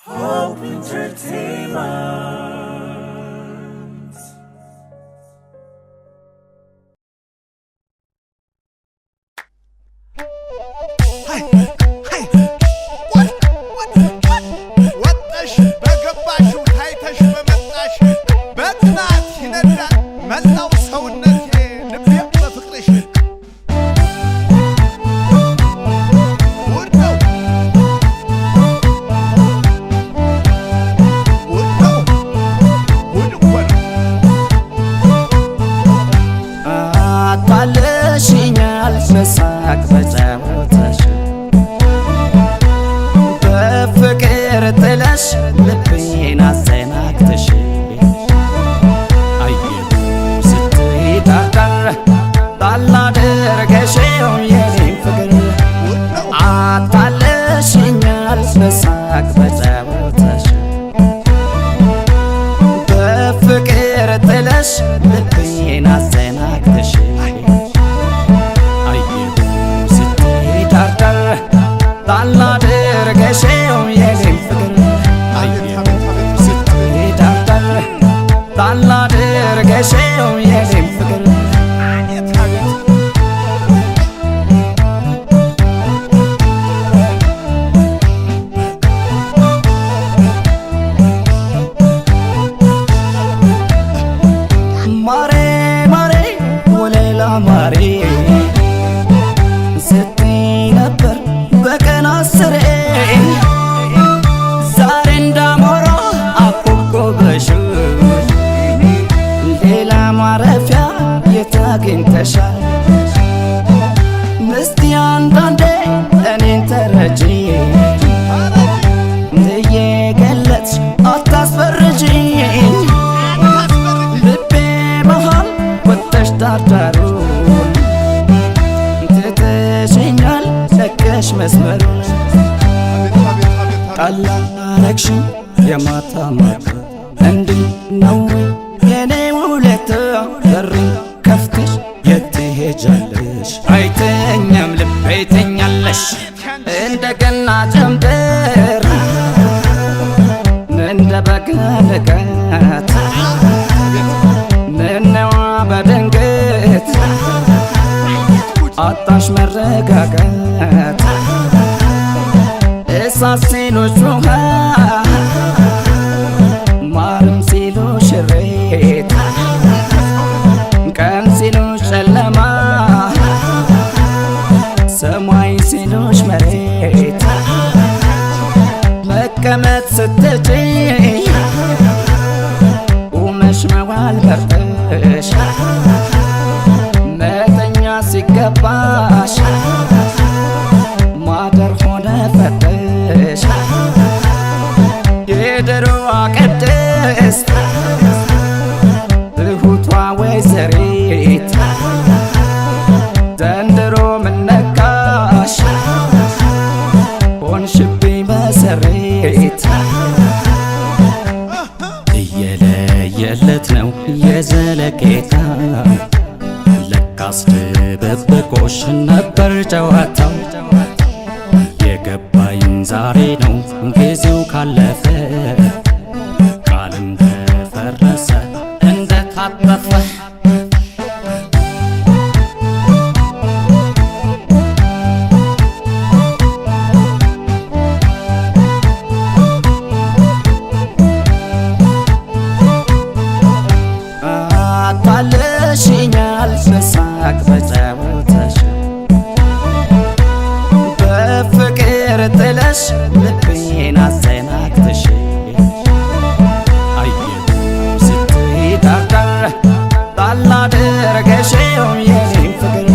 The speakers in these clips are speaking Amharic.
Hope Entertainment. በሳቅ በጨዋታሽ በፍቅር ጥለሽ ልቤን አዘናግተሽ አየሁ ስትዳዳር ባላደረገሽው የኔን ፍቅር አታለሽኛል በሳቅ በጨዋታሽ በፍቅር ጥለሽ ልቤን አዘናግተሽ ባላደረገሽው የኔን ፍቅር አየሁ ስትዳዳር ባላደረገሽው የኔን ፍቅር ማሬ ማሬ ወለላ ማሬ በቀን አስሬ ዛሬ እንዳሞራ አኮብኮበሽ ሌላ ማረፊያ የት አግኝተሻል? እስቲ አንዳንዴ እኔን ተረጂ እየገለጽሽ አታስፈርጂኝ ልቤ መሃል ወጥተሽ ዳርዳሩን ትተሽኛል ለቀሽ መስመሩን ቀላል አረግሽኝ የማታ ማታ እንዲህ ነው የኔ ውለታ በሬን ከፍተሽ የት ትሄጃለሽ? አይተኛም ልቤ ተኛለሽ እንደገና ጀምበር እንደ በግ ንጋት ምነዋ በድንገት አጣሽ መረጋጋት እሳት ሲሉሽ ውሃ ማርም ሲሉሽ እሬት ቀን ሲሉሽ ጨለማ ሰማይ ሲሉሽ መሬት መቀመጥ ስትጪ ቁመሽ መዋል መርጠሽ መተኛ ሲገባሽ ማደር ሆነ ፈተሽ የድሮዋ ቅድስት ትሁቷ ወይዘሪት ዘንድሮ ምን ነካሽ ሆንሽብኝ መሰሬት እየለየለት ነው የዘለቄታ አስደበቆሽ ነበር ጨዋታው የገባኝ ዛሬ ነው ጊዜው ካለፈ ቃልም ተፈረሰ እንደታጠፈ አታለሽኛል በሳቅ በጨዋታሽ በፍቅር ጥለሽ ልቤን አዘናግተሽ አየሁ ስትዳዳር ባላደረገሽው የኔን ፍቅር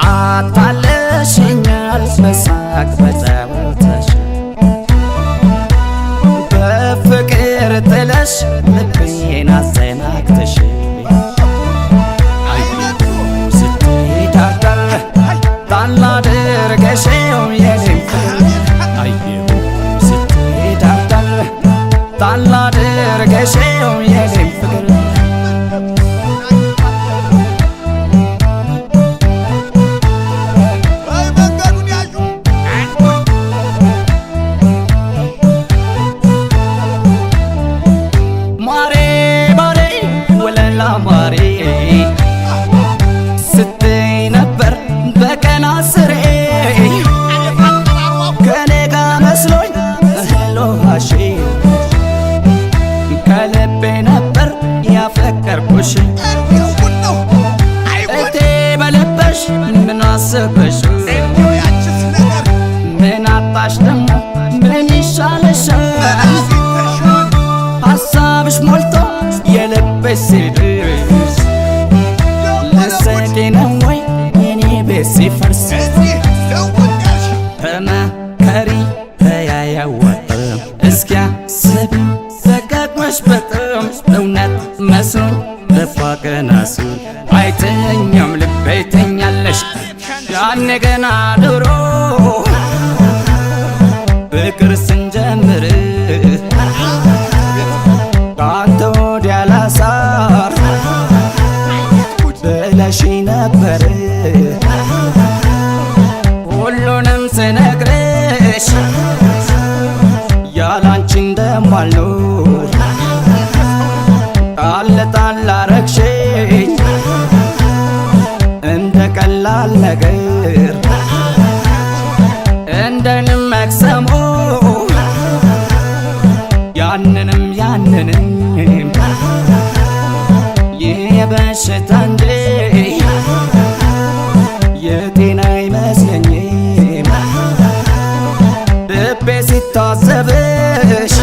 አታለሽኛል በሳቅ በጨዋታሽ በፍቅር ጥለሽ ልቤን አዘናግተሽ ባላደረገሽው የኔን ፍቅር አየሁ ስትዳዳር ባላደረገሽው የኔን ፍቅር ተመከሪ ተያያወጥም እስኪያ ስብ ደጋግመሽ በጥም እውነት መስሎኝ ደፋ ቀናሱ አይተኛም ልቤ ተኛለሽ ያኔ ገና ድሮ ፍቅር ስንጀምር ከአንተ ወዲያ ላሳር ብለሽ ነበር ሁሉንም ስነግርሽ ያላንቺ እንደማልኖር ጣል ጣል አረግሽኝ እንደ ቀላል ነገር እንደንም መክሰሙ ያንንም ይህ በሽታ እንጂ የጤና አይመስለኝም ልቤ ሲታዘብሽ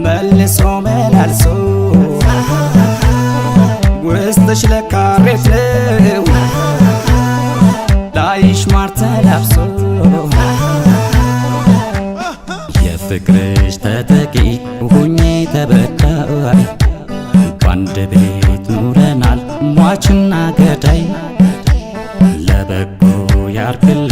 መልሶ መላልሶ ውስጥሽ ለካ ቤት ነው ላይሽ ማር ተላብሶ የፍቅርሽ ተጠቂ ሁኜ ተበዳይ በአንድ ቤት ኑረናል ሟችና ገዳይ ለበጎ ያርግልኝ